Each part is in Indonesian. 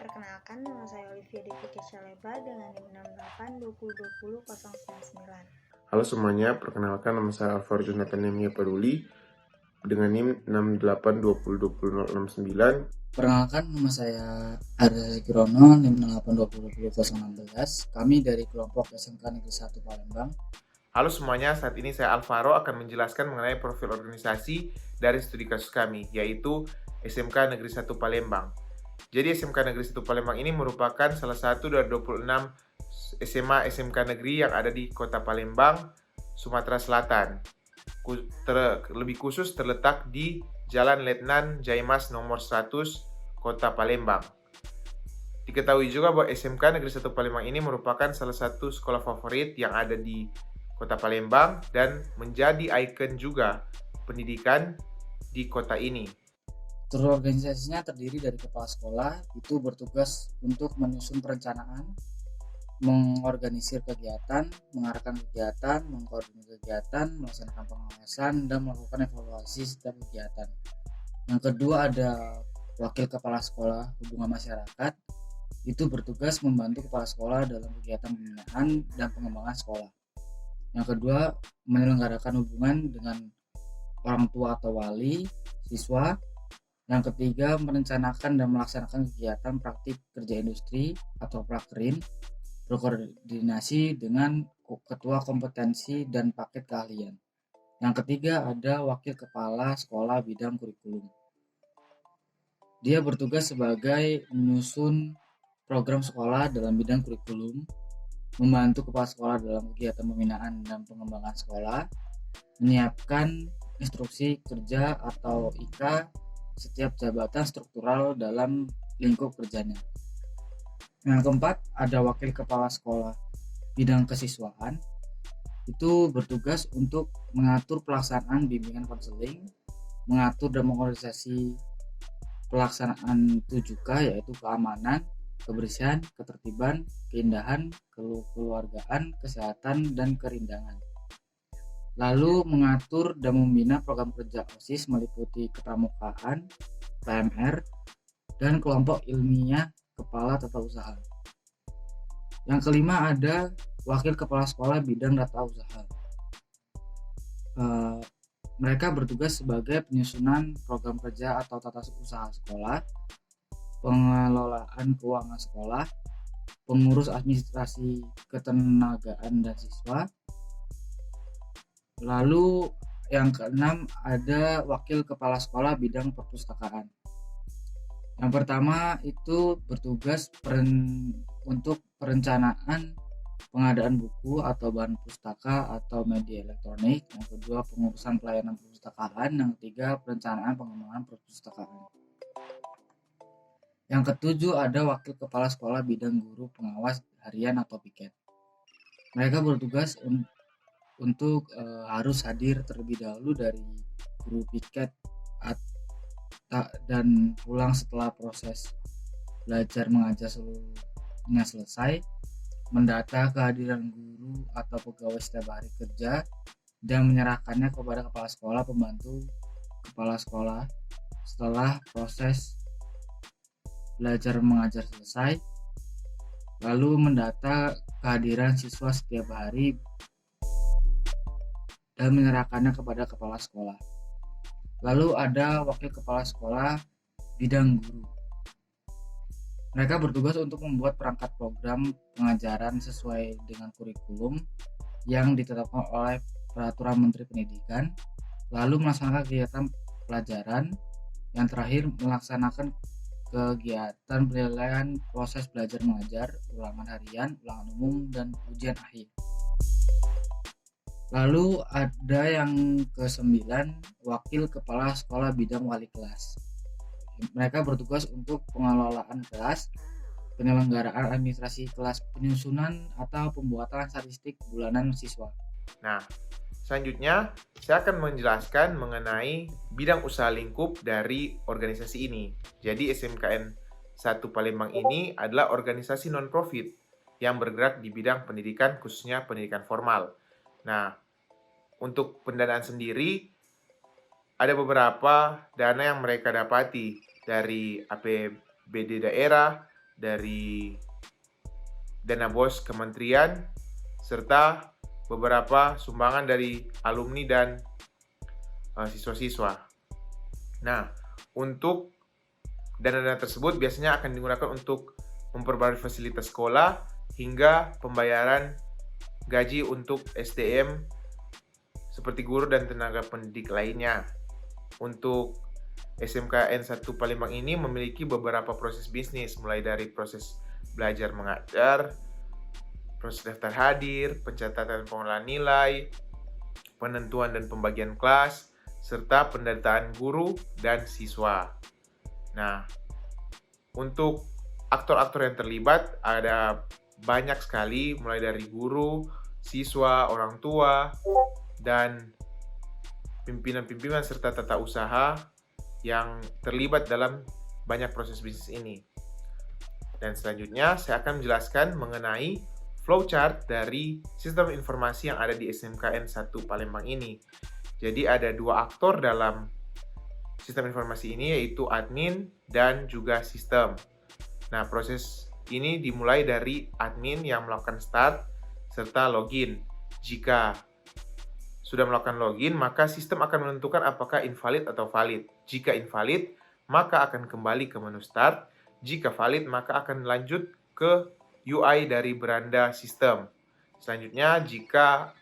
Perkenalkan, nama saya Olivia Devika Shaleba dengan NIM 6820200099. Halo semuanya, perkenalkan nama saya Alvaro Jonathan Nemia Peduli dengan NIM 6820202069. Perkenalkan, nama saya Arda Kirono, NIM 68202016. Kami dari kelompok SMK Negeri 1 Palembang. Halo semuanya, saat ini saya Alvaro akan menjelaskan mengenai profil organisasi dari studi kasus kami, yaitu SMK Negeri 1 Palembang. Jadi SMK Negeri 1 Palembang ini merupakan salah satu dari 26 SMA SMK Negeri yang ada di Kota Palembang, Sumatera Selatan. Lebih khusus terletak di Jalan Letnan Jaimas nomor 100, Kota Palembang. Diketahui juga bahwa SMK Negeri 1 Palembang ini merupakan salah satu sekolah favorit yang ada di Kota Palembang dan menjadi ikon juga pendidikan di kota ini. Struktur organisasinya terdiri dari kepala sekolah, itu bertugas untuk menyusun perencanaan, mengorganisir kegiatan, mengarahkan kegiatan, mengkoordinir kegiatan, melaksanakan pengawasan, dan melakukan evaluasi setiap kegiatan. Yang kedua ada wakil kepala sekolah hubungan masyarakat, itu bertugas membantu kepala sekolah dalam kegiatan pembinaan dan pengembangan sekolah. Yang kedua, menyelenggarakan hubungan dengan orang tua atau wali siswa. Yang ketiga, merencanakan dan melaksanakan kegiatan praktik kerja industri atau prakrin, berkoordinasi dengan ketua kompetensi dan paket keahlian. Yang ketiga, ada wakil kepala sekolah bidang kurikulum. Dia bertugas sebagai menyusun program sekolah dalam bidang kurikulum, membantu kepala sekolah dalam kegiatan pembinaan dan pengembangan sekolah, menyiapkan instruksi kerja atau IK setiap jabatan struktural dalam lingkup kerjanya. Yang keempat, ada wakil kepala sekolah bidang kesiswaan, itu bertugas untuk mengatur pelaksanaan bimbingan konseling, mengatur dan mengorganisasi pelaksanaan 7K, yaitu keamanan, kebersihan, ketertiban, keindahan, kekeluargaan, kesehatan, dan kerindangan. Lalu mengatur dan membina program kerja OSIS meliputi kepramukaan, PMR, dan kelompok ilmiah kepala tata usaha. Yang kelima ada wakil kepala sekolah bidang tata usaha. Mereka bertugas sebagai penyusunan program kerja atau tata usaha sekolah, pengelolaan keuangan sekolah, pengurus administrasi ketenagaan dan siswa. Lalu yang keenam ada wakil kepala sekolah bidang perpustakaan. Yang pertama itu bertugas untuk perencanaan pengadaan buku atau bahan pustaka atau media elektronik. Yang kedua, pengurusan pelayanan perpustakaan. Yang ketiga, perencanaan pengembangan perpustakaan. Yang ketujuh ada wakil kepala sekolah bidang guru pengawas harian atau piket. Mereka bertugas untuk harus hadir terlebih dahulu dari guru piket dan pulang setelah proses belajar mengajar seluruhnya selesai, mendata kehadiran guru atau pegawai setiap hari kerja dan menyerahkannya kepada kepala sekolah pembantu kepala sekolah setelah proses belajar mengajar selesai, lalu mendata kehadiran siswa setiap hari dan menyerahkannya kepada kepala sekolah. Lalu ada wakil kepala sekolah bidang guru. Mereka bertugas untuk membuat perangkat program pengajaran sesuai dengan kurikulum yang ditetapkan oleh Peraturan Menteri Pendidikan, lalu melaksanakan kegiatan pelajaran, yang terakhir melaksanakan kegiatan penilaian proses belajar mengajar, ulangan harian, ulangan umum, dan ujian akhir. Lalu ada yang ke-9, wakil kepala sekolah bidang wali kelas. Mereka bertugas untuk pengelolaan kelas, penyelenggaraan administrasi kelas, penyusunan atau pembuatan statistik bulanan siswa. Nah, selanjutnya saya akan menjelaskan mengenai bidang usaha lingkup dari organisasi ini. Jadi SMKN 1 Palembang ini adalah organisasi non-profit yang bergerak di bidang pendidikan, khususnya pendidikan formal. Nah, untuk pendanaan sendiri ada beberapa dana yang mereka dapati dari APBD daerah, dari dana BOS kementerian, serta beberapa sumbangan dari alumni dan siswa-siswa. Nah, untuk dana-dana tersebut biasanya akan digunakan untuk memperbarui fasilitas sekolah hingga pembayaran gaji untuk SDM seperti guru dan tenaga pendidik lainnya. Untuk SMKN 1 Palembang ini memiliki beberapa proses bisnis, mulai dari proses belajar mengajar, proses daftar hadir, pencatatan pengelolaan nilai, penentuan dan pembagian kelas, serta pendataan guru dan siswa. Nah, untuk aktor-aktor yang terlibat ada banyak sekali, mulai dari guru, siswa, orang tua, dan pimpinan-pimpinan serta tata usaha yang terlibat dalam banyak proses bisnis ini. Dan selanjutnya saya akan menjelaskan mengenai flowchart dari sistem informasi yang ada di SMKN 1 Palembang ini. Jadi ada dua aktor dalam sistem informasi ini, yaitu admin dan juga sistem. Nah, proses ini dimulai dari admin yang melakukan start serta login. Jika sudah melakukan login, maka sistem akan menentukan apakah invalid atau valid. Jika invalid, maka akan kembali ke menu start. Jika valid, maka akan lanjut ke UI dari beranda sistem. Selanjutnya, jika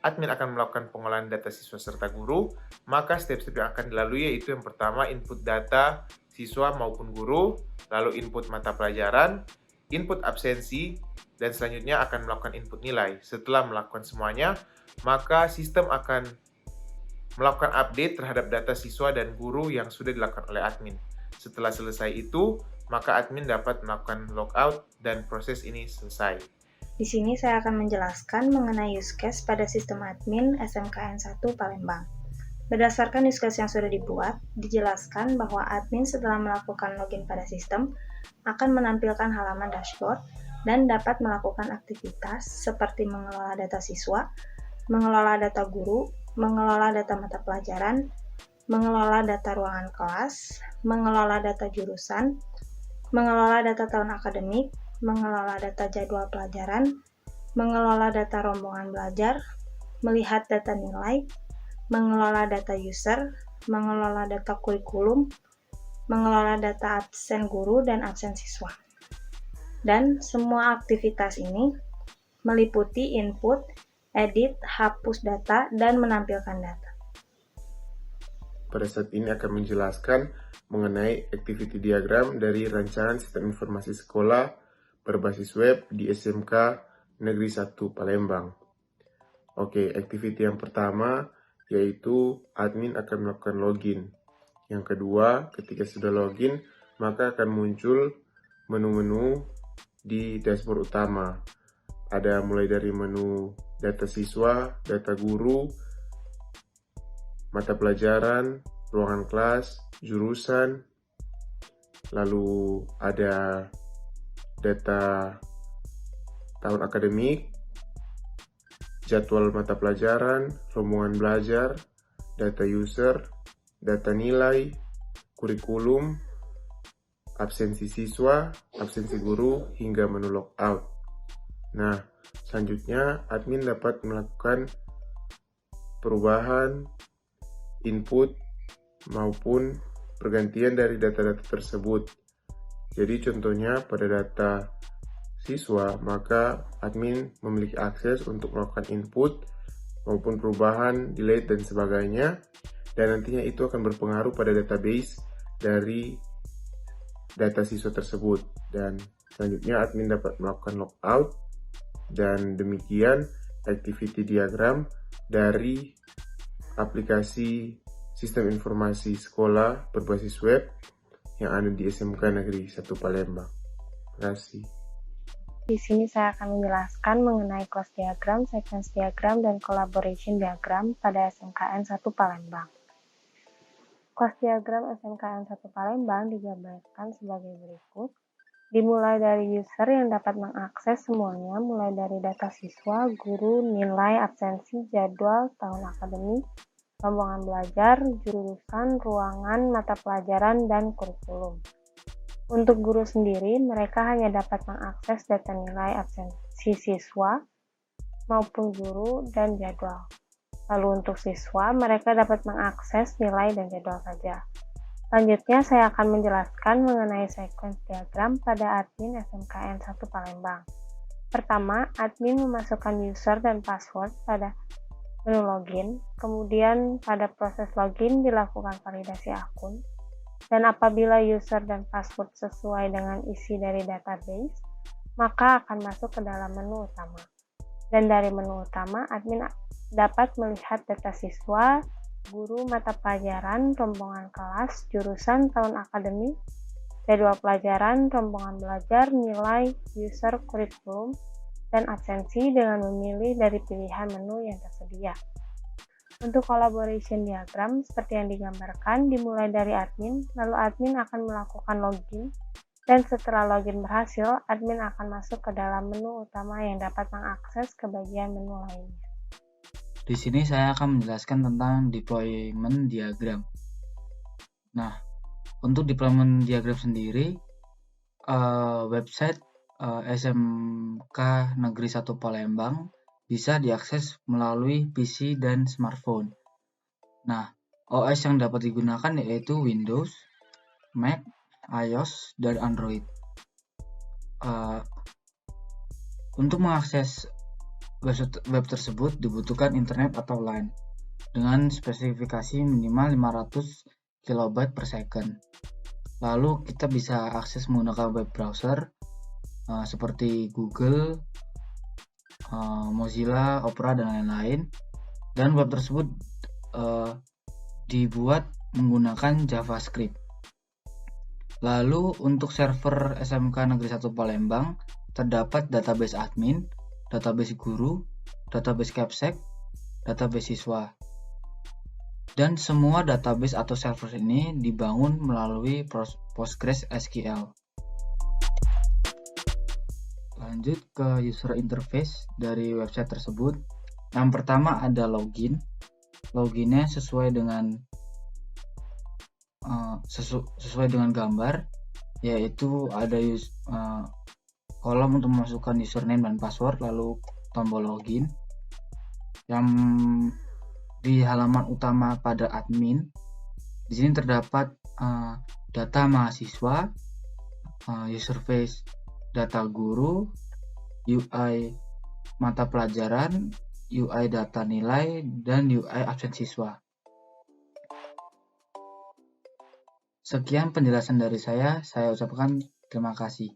admin akan melakukan pengolahan data siswa serta guru, maka step-step yang akan dilalui yaitu yang pertama input data siswa maupun guru, lalu input mata pelajaran, input absensi, dan selanjutnya akan melakukan input nilai. Setelah melakukan semuanya, maka sistem akan melakukan update terhadap data siswa dan guru yang sudah dilakukan oleh admin. Setelah selesai itu, maka admin dapat melakukan logout dan proses ini selesai. Di sini saya akan menjelaskan mengenai use case pada sistem admin SMKN 1 Palembang. Berdasarkan use case yang sudah dibuat, dijelaskan bahwa admin setelah melakukan login pada sistem akan menampilkan halaman dashboard dan dapat melakukan aktivitas seperti mengelola data siswa, mengelola data guru, mengelola data mata pelajaran, mengelola data ruangan kelas, mengelola data jurusan, mengelola data tahun akademik, mengelola data jadwal pelajaran, mengelola data rombongan belajar, melihat data nilai, mengelola data user, mengelola data kurikulum, mengelola data absen guru dan absen siswa. Dan semua aktivitas ini meliputi input, edit, hapus data, dan menampilkan data. Pada saat ini akan menjelaskan mengenai activity diagram dari rancangan sistem informasi sekolah berbasis web di SMK Negeri 1 Palembang. Oke, activity yang pertama yaitu admin akan melakukan login. Yang kedua, ketika sudah login, maka akan muncul menu-menu di dashboard utama. Ada mulai dari menu data siswa, data guru, mata pelajaran, ruangan kelas, jurusan, lalu ada data tahun akademik, jadwal mata pelajaran, rombongan belajar, data user, data nilai, kurikulum, absensi siswa, absensi guru, hingga menu logout. Nah, selanjutnya admin dapat melakukan perubahan, input, maupun pergantian dari data-data tersebut. Jadi contohnya pada data siswa, maka admin memiliki akses untuk melakukan input maupun perubahan, delete, dan sebagainya. Dan nantinya itu akan berpengaruh pada database dari data siswa tersebut. Dan selanjutnya admin dapat melakukan logout. Dan demikian activity diagram dari aplikasi sistem informasi sekolah berbasis web yang ada di SMK Negeri 1 Palembang. Terima kasih. Di sini saya akan menjelaskan mengenai class diagram, sequence diagram, dan collaboration diagram pada SMKN 1 Palembang. Class diagram SMKN 1 Palembang digambarkan sebagai berikut. Dimulai dari user yang dapat mengakses semuanya, mulai dari data siswa, guru, nilai, absensi, jadwal, tahun akademik, rombongan belajar, jurusan, ruangan, mata pelajaran, dan kurikulum. Untuk guru sendiri, mereka hanya dapat mengakses data nilai absensi siswa maupun guru dan jadwal. Lalu untuk siswa, mereka dapat mengakses nilai dan jadwal saja. Selanjutnya, saya akan menjelaskan mengenai sequence diagram pada admin SMKN 1 Palembang. Pertama, admin memasukkan user dan password pada menu login, kemudian pada proses login dilakukan validasi akun, dan apabila user dan password sesuai dengan isi dari database, maka akan masuk ke dalam menu utama. Dan dari menu utama, admin dapat melihat data siswa, guru mata pelajaran, rombongan kelas, jurusan, tahun akademik, jadwal pelajaran, rombongan belajar, nilai, user, kurikulum, dan absensi dengan memilih dari pilihan menu yang tersedia. Untuk collaboration diagram, seperti yang digambarkan, dimulai dari admin, lalu admin akan melakukan login, dan setelah login berhasil, admin akan masuk ke dalam menu utama yang dapat mengakses ke bagian menu lainnya. Di sini saya akan menjelaskan tentang deployment diagram. Nah, untuk deployment diagram sendiri, website SMK Negeri 1 Palembang bisa diakses melalui PC dan smartphone. Nah, OS yang dapat digunakan yaitu Windows, Mac, iOS, dan Android. Untuk mengakses web tersebut dibutuhkan internet atau LAN dengan spesifikasi minimal 500 KB per second. Lalu kita bisa akses menggunakan web browser seperti Google, Mozilla, Opera, dan lain-lain. Dan web tersebut dibuat menggunakan JavaScript. Lalu untuk server SMK Negeri 1 Palembang terdapat database admin, database guru, database Capsec, database siswa. Dan semua database atau server ini dibangun melalui PostgreSQL. Lanjut ke user interface dari website tersebut. Yang pertama ada login. Loginnya sesuai dengan gambar, yaitu ada kolom untuk memasukkan username dan password, lalu tombol login. Yang di halaman utama pada admin, di sini terdapat data mahasiswa, user face data guru, UI mata pelajaran, UI data nilai, dan UI absen siswa. Sekian penjelasan dari saya ucapkan terima kasih.